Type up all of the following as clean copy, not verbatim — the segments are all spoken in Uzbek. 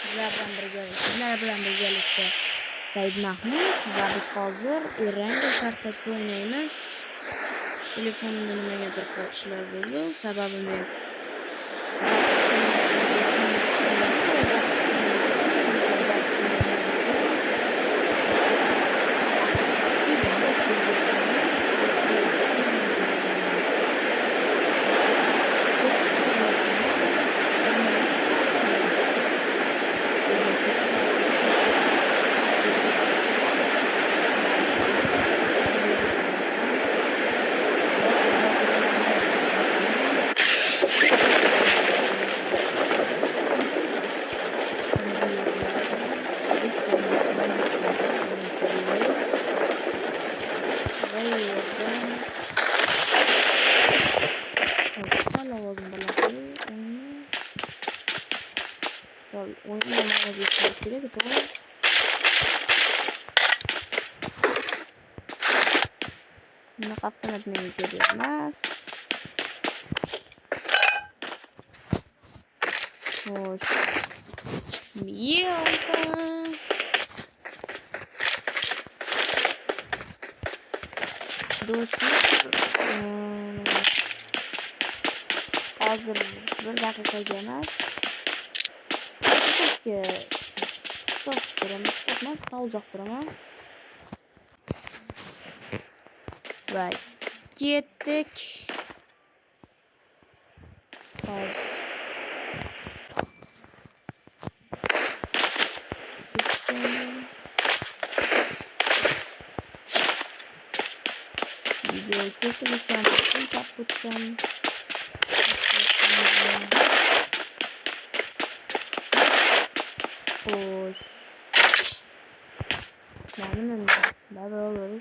Sizlar bilan birgalikda Said Mahmud va biz hozir Erangel kartasida o'ynaymiz. Telefonimda nimagadir qo'shishlar bo'ldi. Sababini bunaqa avtomat menga kerak emas. Xo'sh. Do'stlar, hozir 1 daqiqaga emas. Stop uzoq turaman. Va ketdik. Videoyu kesilishdan keyin kaputdan. Xo'sh. Mana baravar.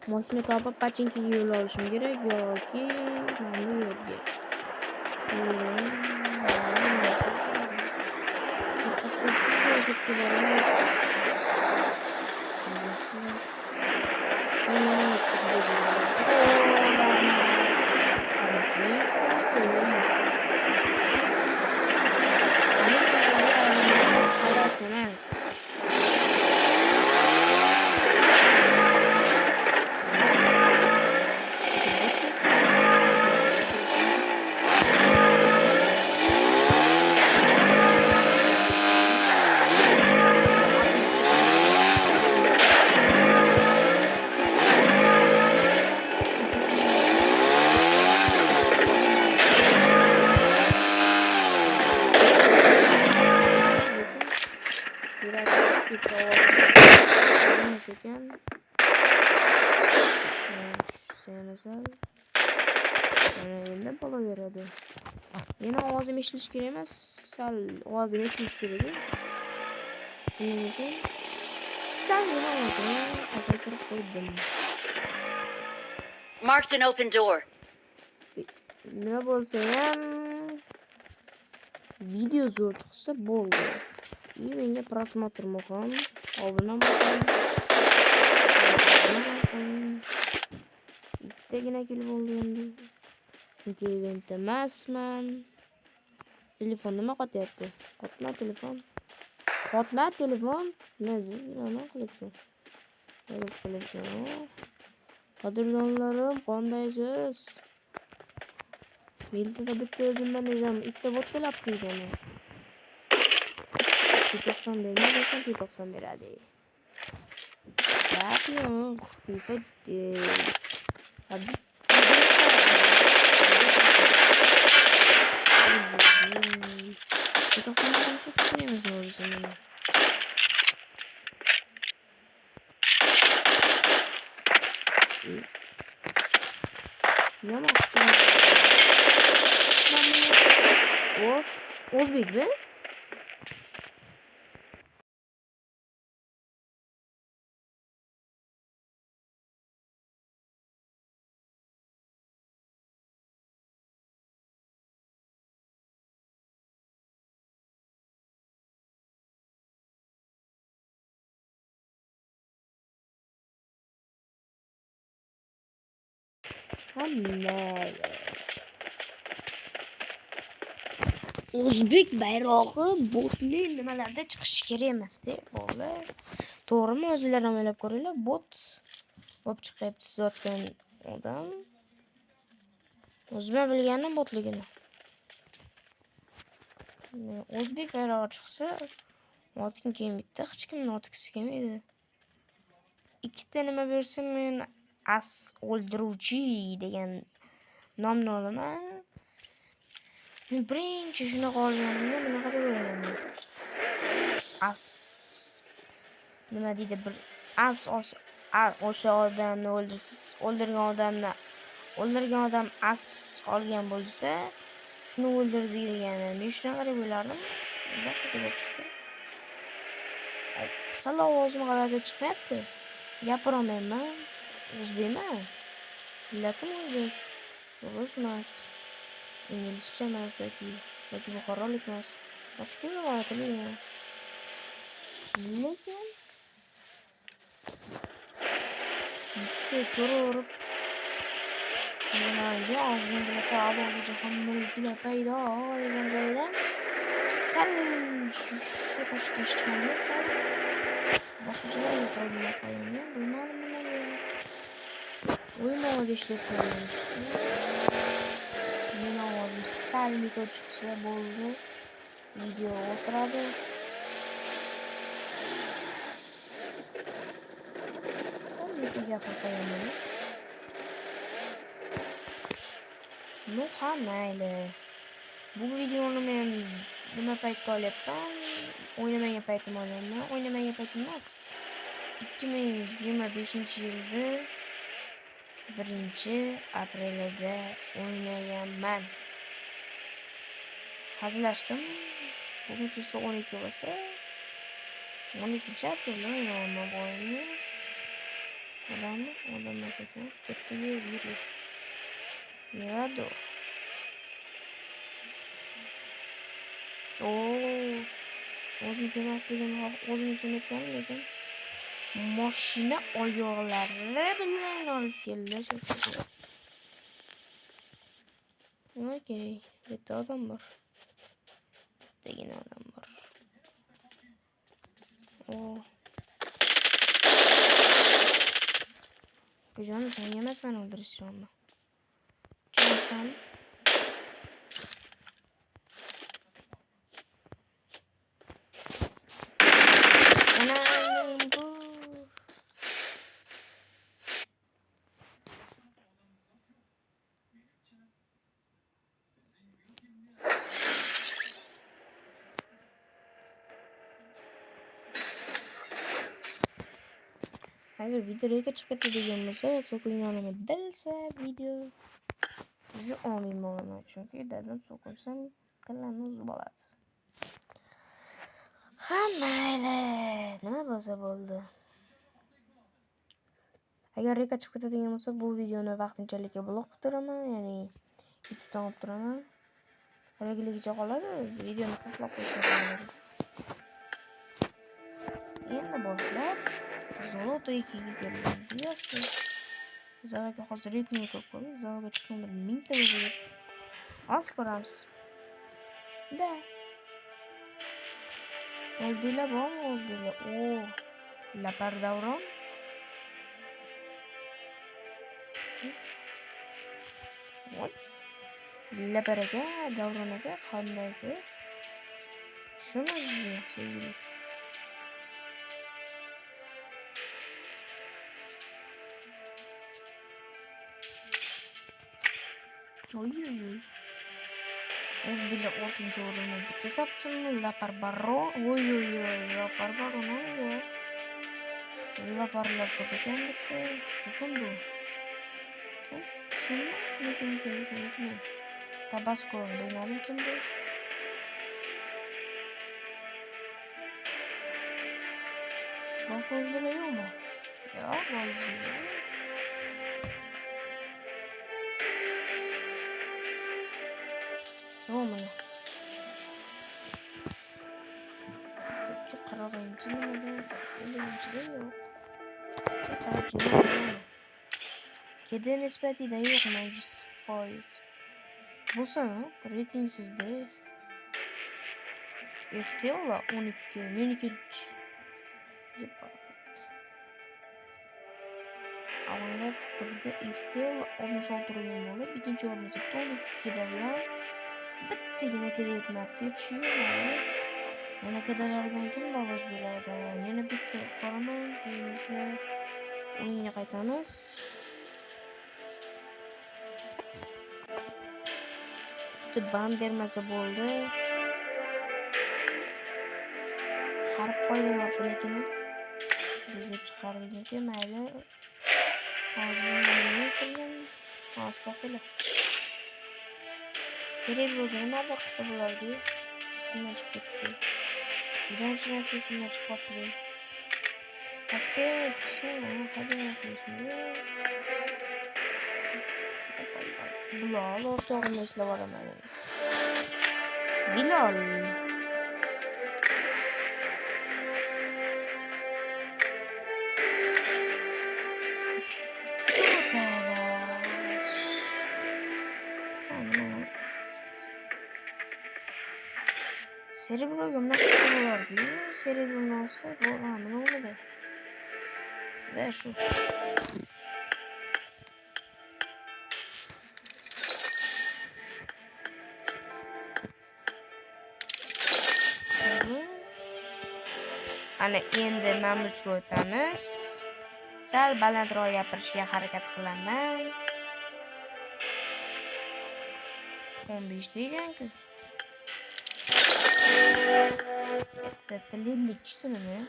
Mashina topib pachinkiga yo'l olishim kerak yoki mana bu yerga. Endi bo'laveradi. Meni ovozim eshitilishi kerak emas, sal ovozim eshitilishi kerak. Shuning uchun sal meni ovozimni pasaytirib qo'ydim. Marked an open door. Nima bo'lsa ham video zo'r chiqsa bo'ldi. Menga prosmotr muhim, obuna muhim. Ikkitagina kelib bo'ldi endi. Chunki event emasman. Telefon nima qotyapti? Qotma telefon. Nima qilyapsan? Qadrdonlarim, qandaysiz? Menda bitta o'zimdan o'zim ikkita bot kelibdi ekan. 90 beradi. Yo'q. FIFA O'zbekmi? Hamma O'zbek bayrog'i botli nimalarda chiqishi kerak emas-da, bolalar. To'g'rimi? O'zinglar ham o'ylab ko'ringlar. Bot bo'lib chiqyapti sizotgan odam. O'zim bilganim botligini. O'zbek bayrog'i chiqsa, otning keyin bitta, hech kimni otgisi kelmaydi. Ikkita nima bersam men as o'ldiruvchi degan nomni olaman. Men birinchi shunaqa olganimda bunaqa deb o'ylaganman. As nima deydi bir as o'sha odamni o'ldirgan odam as olgan bo'lsa, shuni o'ldirdi degan. Men shunaqa deb o'ylardim. Boshqacha bo'lib chiqdi. Sal ovozim g'alati chiqyapti. Gapiraolmayman. O'zbekman. Millatim o'zbek. Rus emas. İngilizce emas yoki buxorolik emas. Boshqa bir g'alati bo'lgan. Lekin bitta ko'rib nimaga og'zimga ta'bog'i jahannamga paydo degan joydan sal shu qo'shiq eshitganimda sal boshqachalarga qo'yilib qolganman. Bilmadim nimaga. O'yinda ishlab qo'ygan. Men ovozim sal mikro chiqsa bo'ldi. Video o'tiradi. Gapirmayman. Ну, mayli. Bu videoni men nima paytda olyapman? O'ynamagan paytim olyapman. O'ynamagan paytim emas. 2025-yilda 1-aprelida o'ynaganman. Hazillashdim. Bugun 12 bo'lsa 12-aprelda o'ynaganman bu o'yinni. Odam emas ekan. Kattaga virus. Yuradi. O'zim kelmasligim lekin mashina oyoqlari bilan olib keldi. Okey, bitta odam bor. Bittagina odam bor. Jonim sen emas meni o'ldirishni. Jonim agar videoga chiqib ketadigan bo'lsa, so'kinganimni bilsa video juda omin bo'laman. Chunki dadam so'kinsam qillarni uzib oladi. Mayli, nima bo'lsa bo'ldi. Agar reka chiqib ketadigan bo'lsa, bu videoni vaqtinchalik blok qilib turaman, ya'ni YouTubedan olib turaman. Regaligicha qoladi, videoni qo'shib qo'yaman. Endi boshlab Zoloto 2ga keldim. Biliyorsiz. Zaloga hozir reytingni ko'p qo'yib, Zaloga chiqqanda 1000 ta bo'lib. Az ko'ramiz. Da. O'zbeklar bormi? O'zbeklar. Lapar davron. Lapar aka, davron aka, qandaysiz? Shuni sevgilisiz. O'zbeklar 6-o'rinni bitta topdimi? Lapar baron. Lapar baron. Laparlar ko'p ekan bitta. Kim bu? Kim? Tabasco bilmadim kim bu. Boshqa o'zbeklar yo'qmi? Yo'q, bo'ldi. Romana. Qirg'inchi nimada? Endi yo'q. Kedi nisbatida yo'qmi 100%. Bo'lsa-mu, reyting sizda. Estella 12, meniki-chi. Avvallar birda Estella 66 o'rin bo'lib, ikkinchi o'rinda Tony kedi bilan bittagina kedi yetmabdi, tushunmayapman. Yana kedilardan kim bolos bo'ladi? Yana bitta qoraman, keyin esa o'yinga qaytamiz. Bitta band bermasa bo'ldi. Harf qo'ydilar lekin bizga chiqarildi, mayli. Hozir nima qilgan? To'xtala. Cerebroga nima qilsa bo'lardi? Esimdan chiqib ketdi. Birinchi narsa esimdan chiqib qoldi. Pastga tushsam, qanday qilishni? Bilal o'rtog'imni eslab olaman. Bilal. Cerebroga nima qilsa bo'lardi? Cerebro olsa bo'ladi, nima bo'ladi? Da shu. Ana endi mamutga o'tamiz. Sal balandroq gapirishga harakat qilaman. 15 degan-ku. Telenik tushunmi?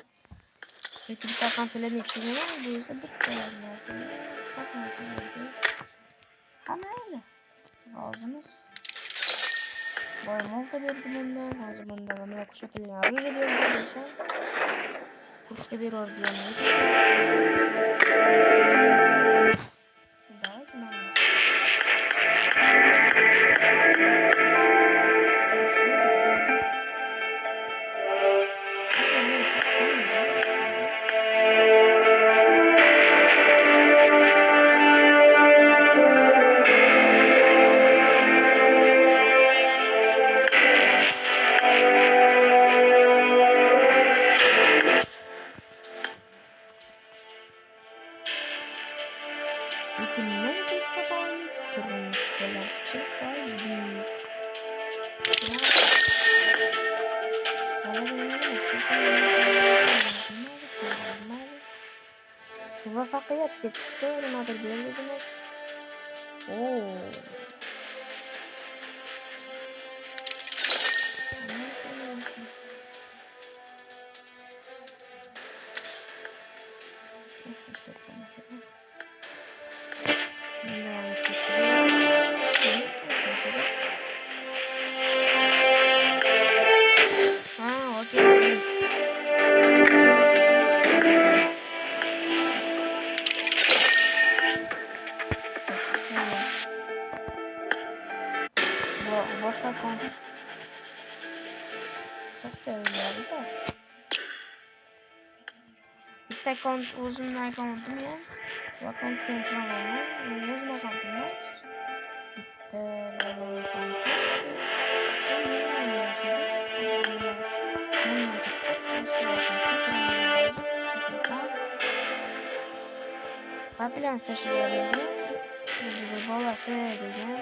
Lekin taqam telenik tushunmi? Bu esa bitta narsa. Hammayla. Rozimiz. Boymoq berdi bundan. Hozir bundan nima ko'rsatilgan? Rulga berdi desam. Kurtga berardim. Давайте нам. Kimden gelse bayik, turmuşdalarcha bayik. Muvaffaqiyat deb chiqdi, nimadir berdi demak. Boshqa kont. To'xtayveradi da. Bitta kont o'zimning akkauntim ham. Va kontga qilaman. O'zim akkauntim bor. Bitta akkauntim. Bilan sashlaydi. O'zi bolasi degan,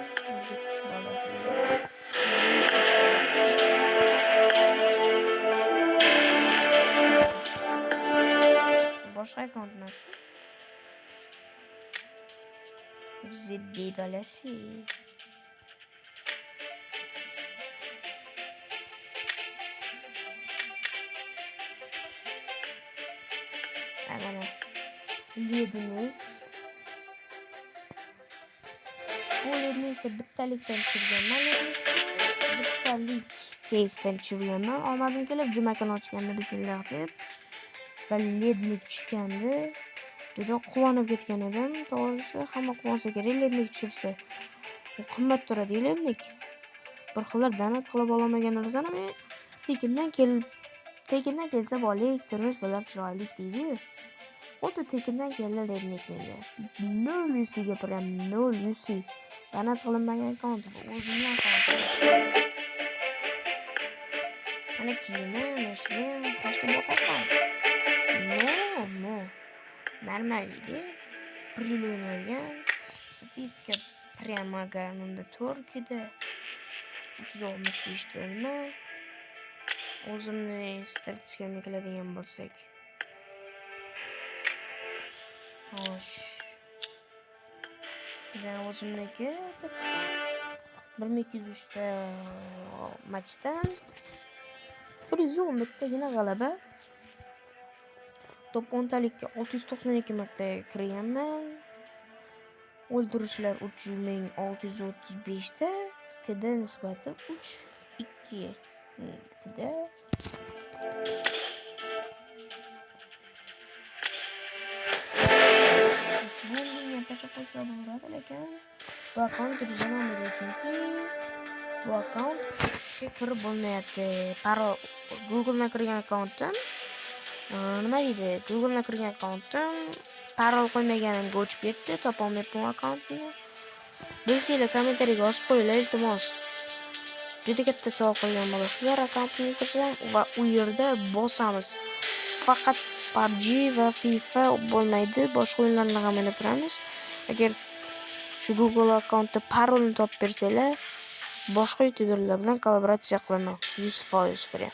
bolasi degan. Boshqa akkaunt emas. Zibbi bolasi. Mana lednik. Bu lednikni bittalikdan tushirganman. Bittalik keysdan tushirganman. Omadim kelib jumakani ochganda bismillah deb. Va lednik tushgandi. Juda quvonib ketgan edim. To'g'risi, hamma quvonsa kerak lednik tushirsa. U qimmat turadi lednik. Bir xillar danat qilib olmagan narsani men tekindan kelsa bolik, turmush bilan chiroylik deydi. Xuddi tekindan keldi Lednik menga. 0 gapiryapman, 0 Donat qilinmagan akkaunt bu. O'zimning akkauntim. Mana kiyimim, ishim, tashlab boqaman. No. Normal edi. Pril o'ynalgan. Statistika prямо granunda 4 da 365 ta nima? O'zimni statistikamni qiladigan bo'lsak. Xo'sh. Ben o'zimniki statistika 1203 ta matchdan 111 tagina g'alaba. Top 10talikka 692 marta kirganman. O'ldirishlar 3635 ta. KD nisbati 3-2. KD bunga tashlab qo'ysa bo'ladi, lekin bu akkaunt tuzilmaydi chunki bu akkauntga kirib bo'lmayapti. Google'dan kirgan akkauntim nima deydi? Google'dan kirgan akkauntim parol qo'ymaganimga o'chib ketdi. Topolmayapman akkauntni. Bilsanglar kommentariyga yozib qo'yinglar, iltimos. Juda katta savol qilgan bo'lasizlar. Akkauntni kirsam va u yerda bosamiz. Faqat PUBG va FIFA bo'lmaydi. Boshqa o'yinlarni ham o'ynab turamiz. Agar shu Google akkauntda parolni topib bersanglar, boshqa youtuberlar bilan kollaboratsiya qilaman. 100% bilan.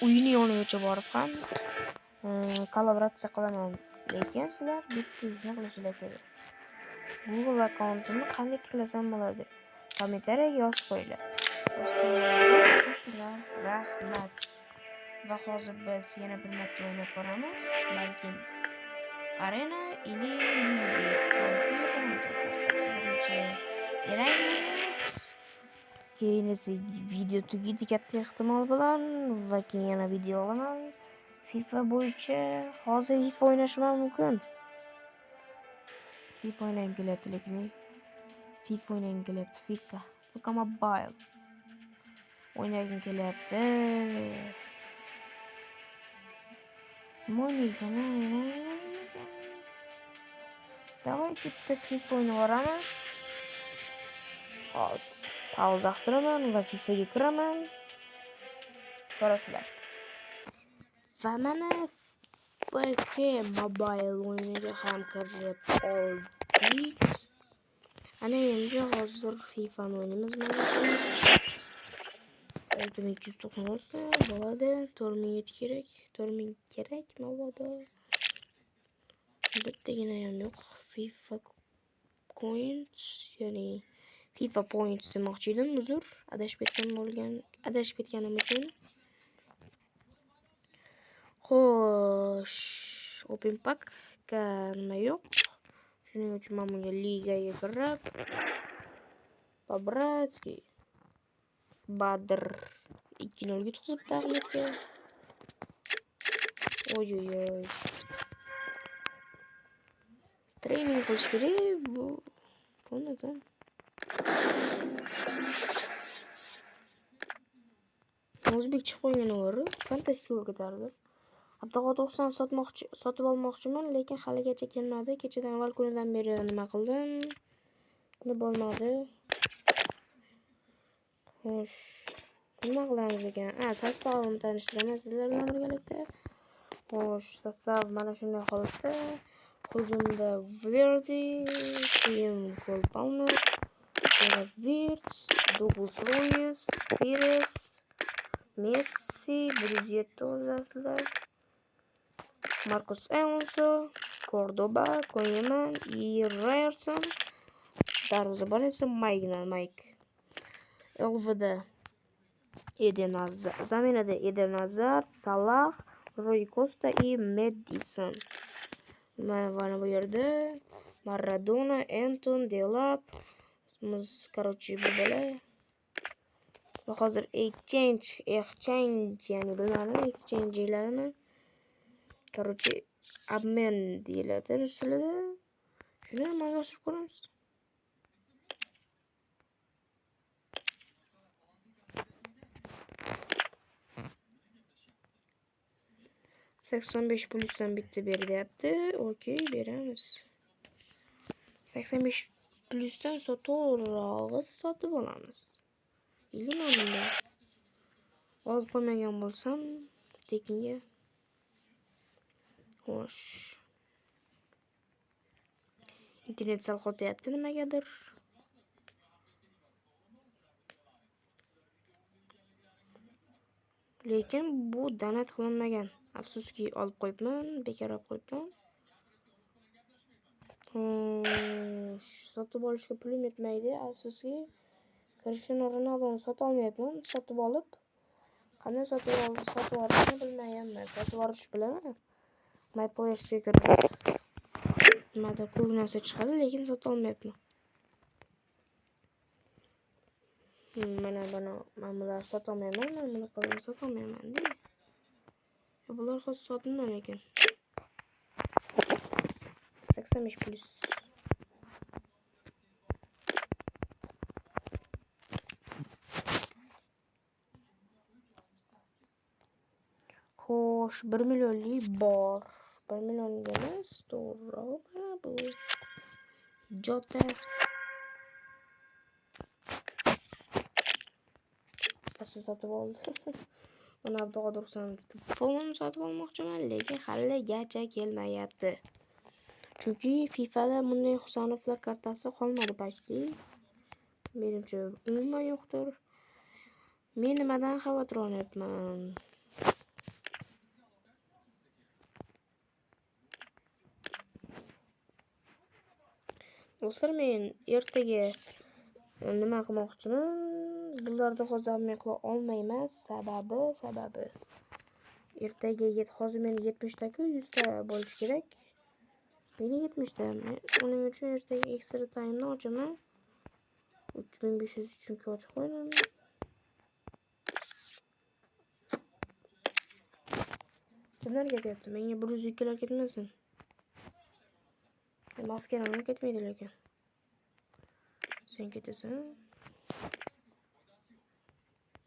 Uyini yonigacha borib ham kollaboratsiya qilaman. Lekin sizlar bitta ishni qilishingiz kerak. Google akkauntimni qanday tiklasam bo'ladi? Kommentariyaga yozib qo'yinglar. Rahmat. Va hozir biz yana bir marta o'ynab ko'ramiz. Balkim Arena ili birinchi yarangimiz. Keyin esa video tugaydi katta ehtimol bilan va keyin yana video olaman. FIFA bo'yicha hozir FIFA o'ynashim mumkin. FIFA o'ynagim kelyapti, lekin FIFA o'ynagim kelyapti. FIFA Mobile o'ynagim kelyapti. Давайте bitta FIFA o'ynab ko'ramiz. Hozir pauza qiliraman va FIFAga kiraman. Ko'rasizlar. Va mana FK Mobile o'yiniga ham kirib oldik. Ana endi hozir FIFA o'ynaymiz. 6290 bo'ladi. 4000 kerak. 4000 kerak mabodo. Bittagina ham yo'q. FIFA coins, ya'ni FIFA points demoqchi edim. Uzr, adashib ketganim uchun. Xo'sh, Open Pack nima yo'q. Shuning uchun men bunga ligaga kirib, Pobratskiy Badr 2-0 yutqizib taqlidga. Oy. Trening qilish kerak bu. Bo'lmadi. O'zbek chiqib qo'ygani bor. Fantastik ko'tardi. Hatto 90 sotib olmoqchiman, lekin haligacha kelmadi. Kechadan avval kunidan beri nima qildim? Buni bo'lmadi. Xo'sh. Nima qilamiz ekan? Sostavini tanishtiraman sizlar bilan birgalikda. Xo'sh, sostav mana shunday holatda. Hujumda Verdi, keyin Cole Palmer, Wirtz, Douglas Luiz, Pires, Messi, Brizueta o'zasizlar. Marcos Alonso, Cordoba, Koeman, Ryerson, darvozabon esa Mike. Elvida Eden Hazard, zaminada Eden Hazard, Salah, Rui Costa и Madison. Mana bu yerda Maradona, Anton, Delap, короче, bu bola. Va hozir exchange, ya'ni bilmadim, exchange'larni. Короче, обмен deyiladi rus tilida. Shuni amalga oshirib ko'ramiz. 85 plusdan bitta ber deyapti. Okey, beramiz. 85 plusdan to'g'rirog'i sotib olamiz. Ilg'amanda. Olib qo'ymagan bo'lsam, tekinga. Xo'sh. Internet sal qotyapti nimagadir. Lekin bu donat qilinmagan. Afsuski olib qo'yibman, bekor olib qo'yibman. Sotib olishga pulim yetmaydi. Afsuski Cristiano Ronaldoni sotib olmayapman. Sotib olib, qanday sotib olishni bilmayapman. Sotib olish bilaman. My Player'ga kirib nimada ko'p narsa chiqadi, lekin sotib olmayapman. Mana buni men bularni sotib olmayman. Men buni qilib sotib olmayman-da. Bular hozir sotilgan ekan. 85 plus. Xo'sh, 1 millionlik bor. 1 millionlik emas, to'g'ri bu. Jotas. Asli sotib oldi. Buni Abduqodir Husanov sotib olmoqchiman, lekin haligacha kelmayapti. Chunki FIFAda bunday Husanovlar kartasi qolmadi почти. Menimcha, umuman yo'qdir. Men nimadan xavotir olyapman? Do'stlar, men ertaga nima qilmoqchiman? Bularda hozir men qila olmayman. Sababi ertaga hozir men 70 ta-ku 100 ta bo'lish kerak. Meni 70 ta. Uning uchun ertaga ekstra time'ni ochaman. 3500 chunki ochib qo'yaman. Kimlar ketyapti? Menga 102 lar ketmasin. Maskeramga ketmaydi lekin. Sen ketasan.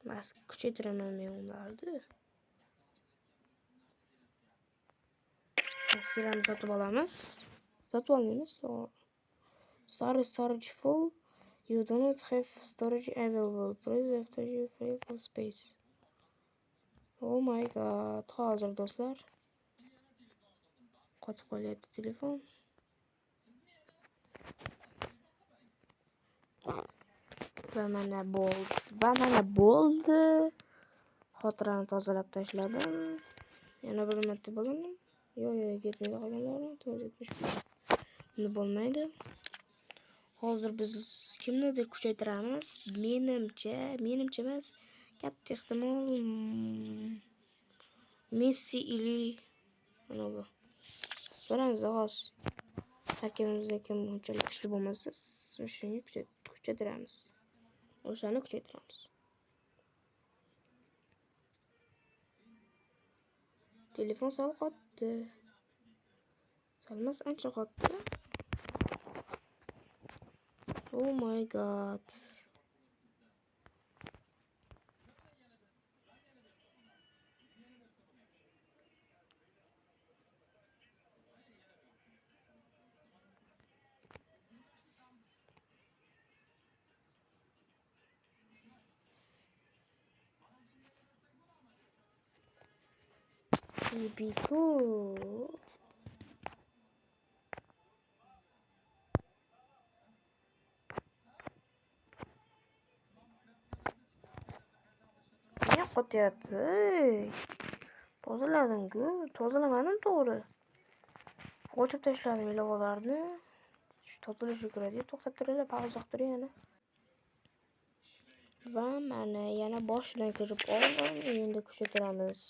Mask kuchaytiraman men ularni. Maskeramni sotib olamiz. Sotib olmaymiz. Storage full. You do not have storage available. Please after you fill full space. Oh my god. Hozir do'stlar. Qotib qolyapti telefon. Va mana bo'ldi. Xotirani tozalab tashladim. Yana bir marta bo'laman. Yo'q, ketmaydi qolganlari. 475. Buni bo'lmaydi. Hozir biz kimnidir kuchaytiramiz. Menimcha emas. Katta ehtimol Messi ili mana bu. So'ramiz hozir. Tarkibimizda kim unchalik kuchli bo'lmasa, shuni kuchaytiramiz. O'shani kuchaytiramiz. Telefon sal qotdi. Salmas ancha qotdi. Oh my god. Yipiku. Ne qotyapti? Tozaladim-ku. Tozalamadim to'g'ri. Ochib tashladim ilovalarni. Shu tozalashga kiradi. To'xtab turinglar, pauza qiling yana. Va mana yana boshidan kirib oldim. Endi kuchaytiramiz.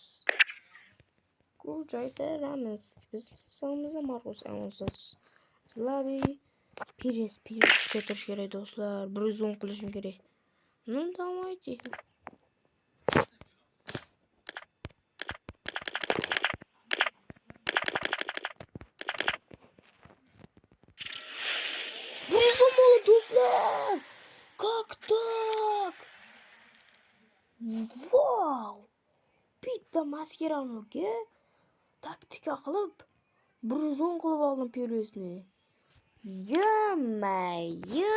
Kuchaytiramiz. Biz hisobimizda Marcus Alonso, Slavi, Pires kuchaytirish kerak do'stlar. 110 qilishim kerak. Давайте. Do'stlar, как так? Vau! Bitta maskeramga taktika qilib 110 qilib oldim Pelesni. Yomma-yo.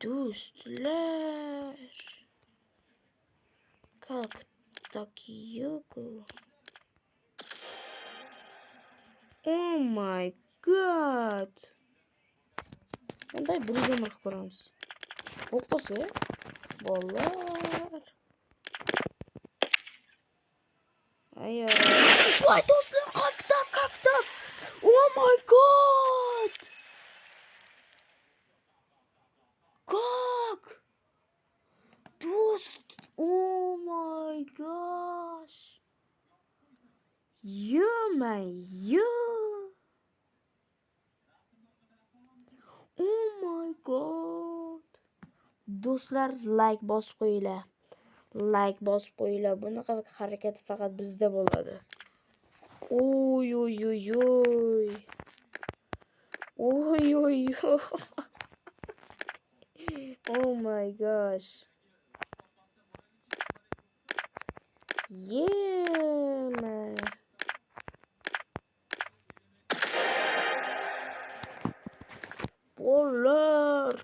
Do'stlar. Как так yo'q? Oh my god. Bunday bir qilib ko'ramiz. O'qisa, bolalar. Ayo. Voy do'stlar, как так? Oh my god. Как? Do'st. Oh my gosh. Yomma-yo. Oh my god. Do'stlar, like bosib qo'yinglar. Like bosib qo'yinglar. Bunaqa harakat faqat bizda bo'ladi. Oy oy oy oy. Oy oy oy. Oh my gosh. Yeah, man. Bolalar.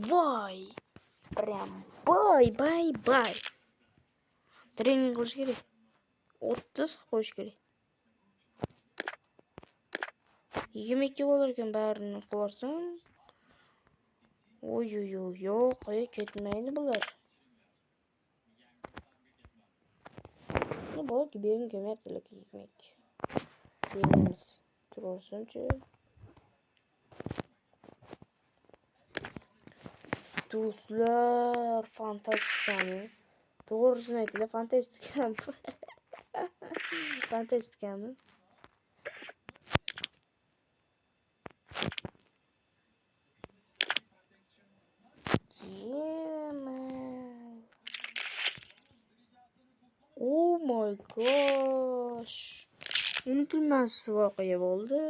Voy. Прям bye. Trening qilish kerak. 30 qo'yish kerak. 22 bo'lar ekan barini qilarsam. Oy oy oy, yo'q, ketmaydi bular. Bu benim kemerdilik ekmek. Berimiz. Tursunchi. Do'stlar, fantastikami? To'g'risini aytinglar, fantastikami? Fantastikami? Yeah, man. Oh my gosh. Unutilmas voqea bo'ldi.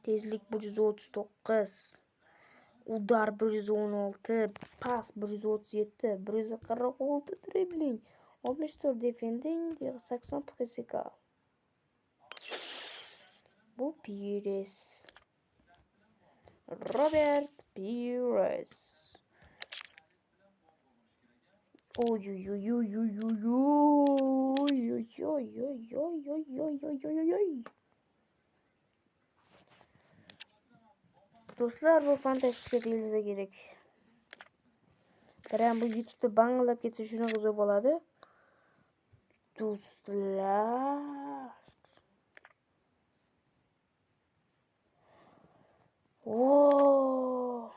Tezlik 139. Udar 116, pas 137, 146 dribbling, 64 defending, 80 physical. Bu Pires. Robert Pires. Oy oy oy oy oy oy oy oy oy oy. Do'stlar, bu fantastika deyilsa kerak. Biram bu YouTube'da bangilab ketsa shunaqa zo'r bo'ladi. Do'stlar. Oh.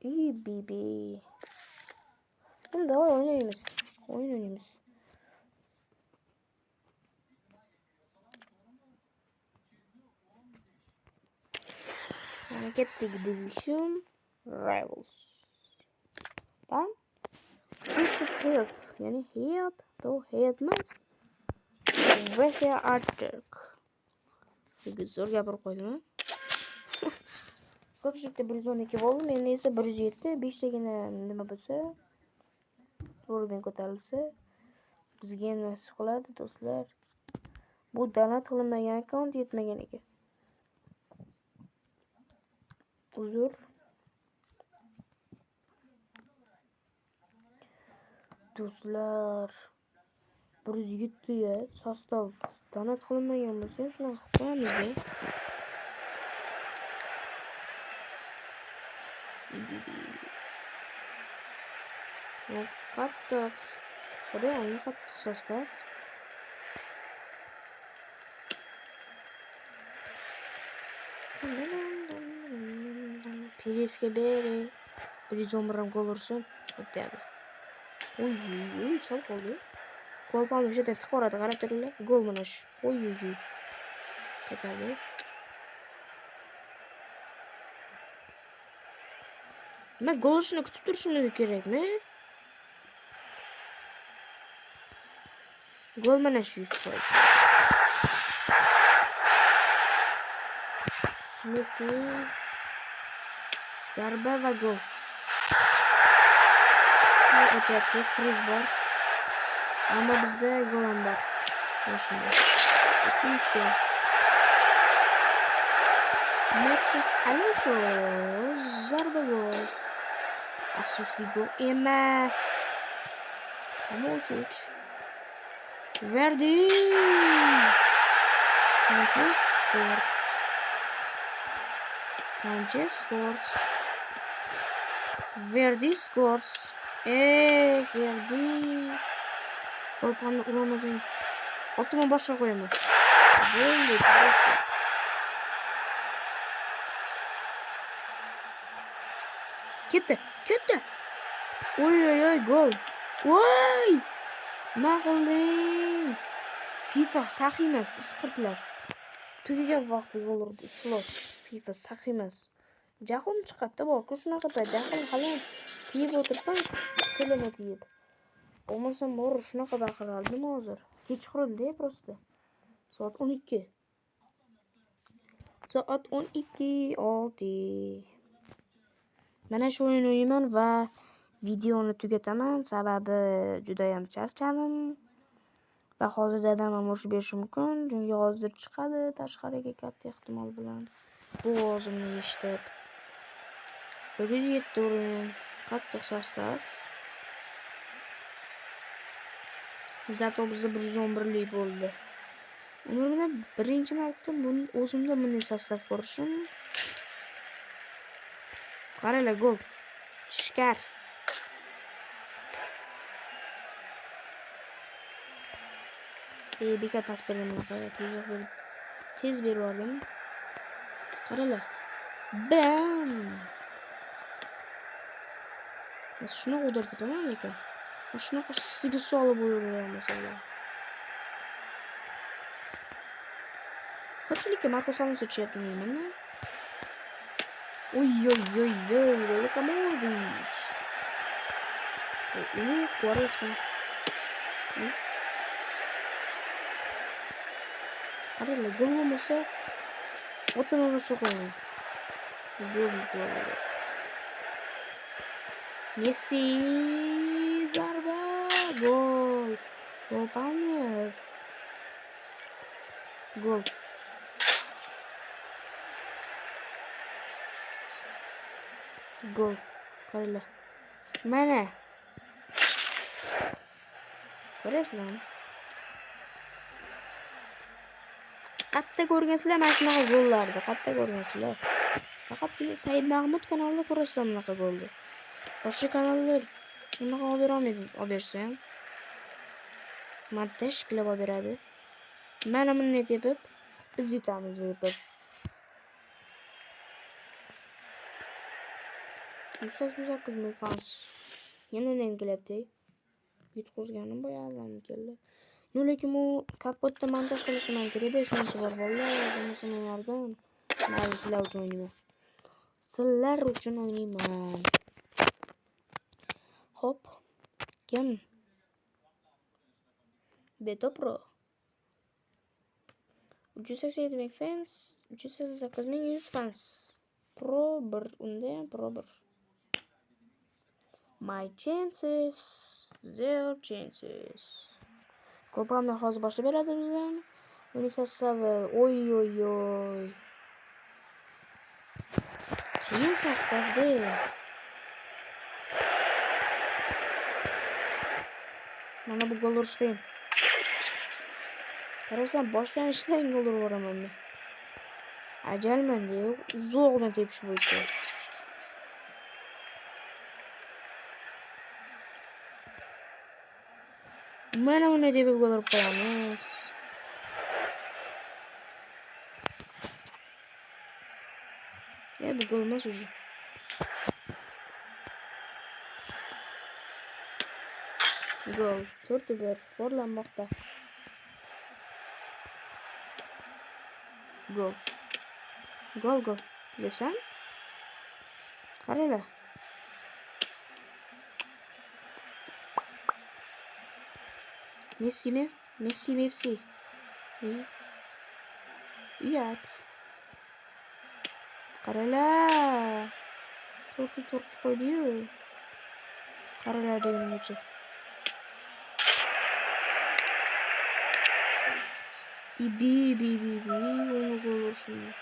İyi bibi. Şimdi oynayımız. Hareketli division rivals. Tamam. Twisted Head. Yani Head. To Headmas. Russia Arctic. Zo'r gapirib qo'ydimi? Ko'pchilikda 112 bo'ldi, menda esa 107. 5 tagina nima bo'lsa, uровень ko'tarilsa, bizga ham nasib qiladi, do'stlar. Bu donat qilinmagan akkaunt yetmagan ekan. Uzr. Do'stlar, 107 ga sostav donat qilinmagan bo'lsa, shunaqa qilamiz. Qattiq. Reально qattiq sostav. Piresga beri 111 gol ursin, o'tadi. Oy, sal qoldi. Gol palma жерден tiqib uradi, qarab turinglar. Gol mana shu. Oy. Ketadi. Ben gol oluşunu kutub turishimiz kerakmi? Gol mana shu 100%. Messi zarba va gol. Sal o'tyapti, friz bor. Ammo bizda gol ham bor. Mana shunday. 3-2. Modric Alonso zarba gol. Afsuski gol emas. Modric. Verdi. Sanchez scores. Verdi scores. Verdi. Golpanni uramasang otimi boshqa qo'yaman. Bo'ldi, хорошо. Ketdi. Oy, gol. Voy! Nima qilding? FIFA saxiy emas, isqirtlar. Tugagan vaqtda gol urdi. Iflos. FIFA saxiy emas. Jahlim chiqadi borku shunaqa payt jahlim hali kiyib o'tiribman, telefon kiyib. Bo'lmasam bor shunaqa baqirardim hozir. Kechqurunda просто. Soat 12. Soat 12:06. Mana shu o'yin o'ynaman va videoni tugataman, sababi juda ham charchadim. Va hozir dadam ham urishib berishi mumkin, chunki hozir chiqadi tashqariga katta ehtimol bilan. Bu ovozimni eshitib. 107 o'rin, qattiq sostav. Zato bizda 111lik bo'ldi. Umrimda birinchi marta buni o'zimda bunday sostav ko'rishim. Qaranglar, gol. Shikar. Bekar pas beraman, tez berib oldim. Qaranglar. Bam! Biz shuni o'dirdik-a, lekin. Shunaqa sizga solib o'ynagan masalan. Ko'pchilikka Marcos Alonso tushyapti deyman-da. Oy, Luka Modric. Quaresma. Qaranglar, gol bo'lmasa otini urishga qo'yaman. Gol. Messi zarba gol. Palmer. Gol. Qaranglar. Mana. Ko'rasizlarmi? Qatta ko'rgansizlar mana shunaqa gollarni, qatta ko'rgansizlar. Faqatgina Said Mahmud kanalida ko'rasizlar bunaqa golni. Boshqa kanallar unaqa olib bermaydi, olib bersa ham. Montaj qilib olib beradi. Mana bunday tepib, biz yutamiz deb. Musa qizmi fans. Yana nima kelyapti? Yutqizganim boyadan keldi. No, lekin u kapotda montaj qilishim ham kerak-da, shunisi bor bolalar, bo'lmasa men yardım. Mayli, sizlar uchun o'ynayman. Hop. Kim? Beto Pro. 387 ming fans, 389 ming 100 fans. Pro 1, unda ham Pro 1. My chances, zero chances. Ko'pamni hozir boshlab beradi bizdan. Uning sostavi, oy. Qiyin sostavda. Mana bu gol urish qiyin. Qarasam boshlanishdan gol urib yuboraman men. Ajalman-da, uzoqdan tepish bo'yicha. Mana uni deb gol urib qo'yamiz. Bu gol emas уже. Gol. 4-1 qorlanmoqda. Gol. Desam? Qaranglar. Messi mi? Messi. İyi. İyi at. Qarala. To'rtga qo'ydi-yu. Qarala degungacha. Bi. Onu gol urishim.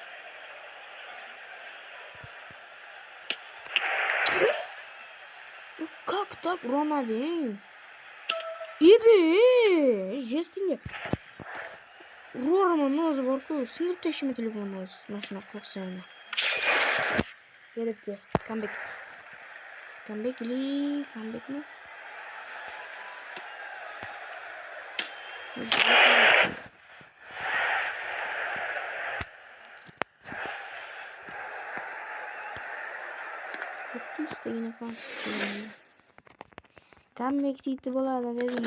Как так Ronaldinho? Ibi. Jestinga. Urarman o'zi bor-ku, sindirib tashlama telefonni o'zi. Mana shunaqa qilsang. Beribdi. Comeback. Comebackmi? Üstüne falan. Comeback deydi bo'ladi dedim.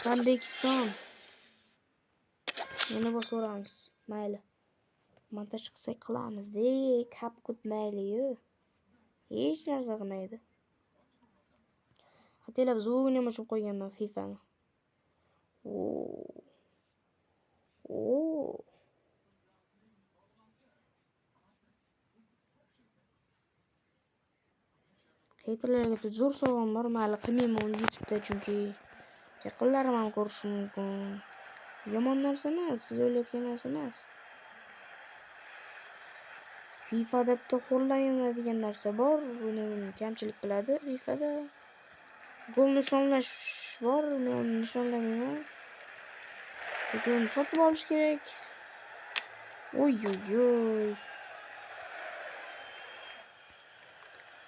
Comebackiston. Yana bosib mayli. Montaj qilsak qilamiz. Kap kutmayli-yu. Hech narsa qilmaydi. Hatto'ylab zo'g'ini ochib qo'yganman FIFAni. Oo. Haterlarga bitta zo'r savol bor. Mayli qilmayman uni YouTube'da chunki yaqinlarim ham ko'rishi mumkin. Yomon narsa emas, siz o'ylayotgan narsa emas. FIFAda bitta xo'rlanadigan narsa bor. Buni kamchilik qiladi FIFAda. Gol nishonlash bor, men uni nishonlamayman. Chunki uni sotib olish kerak. Oy.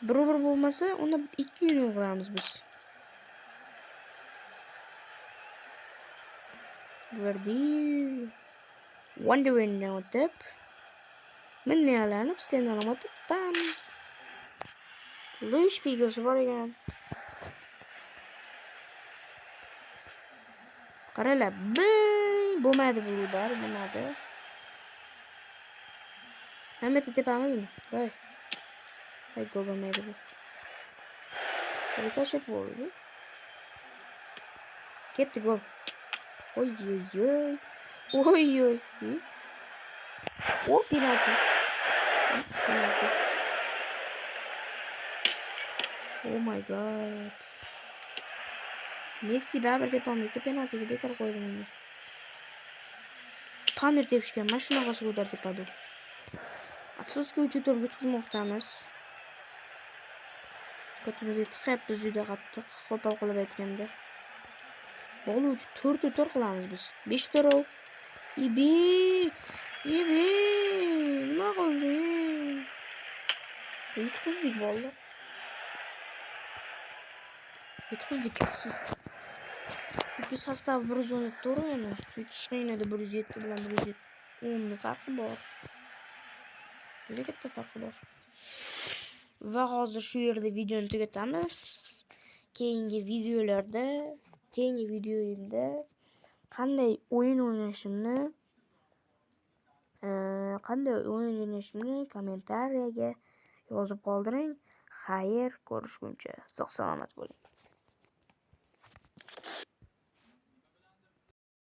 Bir bo'lmasa, uni 2 yil qilamiz biz. Verdi. Wondering now deb. Men neyalanib, stendan o'tib, bam. Luis Figo'si bor ekan. Qarala, bo'lmadi bu udar, bo'lmadi. Hamma tepamizmi? Voy. Ay, gol bo'lmaydi bu. Rikoşet bo'ldi. Ketdi gol. Oy. O penalti. Oh my god. Messi baribir tepamizda penaltiga bekor qo'ydi menga. Pamir tepishgan. Mana shunaqasi udar tepadi. Afsuski 3-4 yutqizmoqdamiz. Ko'timizga tiqyapmiz juda qattiq. Qo'pol qilib aytganda. Gol 4-4 qilamiz biz. 5-4. Ibi. Nima qilding? Yutqizdik bolni. Yutqizdik. Chunki sostav 117 to'g'ri yana. Yutish qiyin edi 107 bilan 110 ni farqi bor. Juda katta farqi bor. Va hozir shu yerda videoni tugatamiz. Keyingi videoyimda qanday o'yin o'ynashimni kommentariyaga yozib qoldiring. Xayr, ko'rishguncha sog' salomat bo'ling.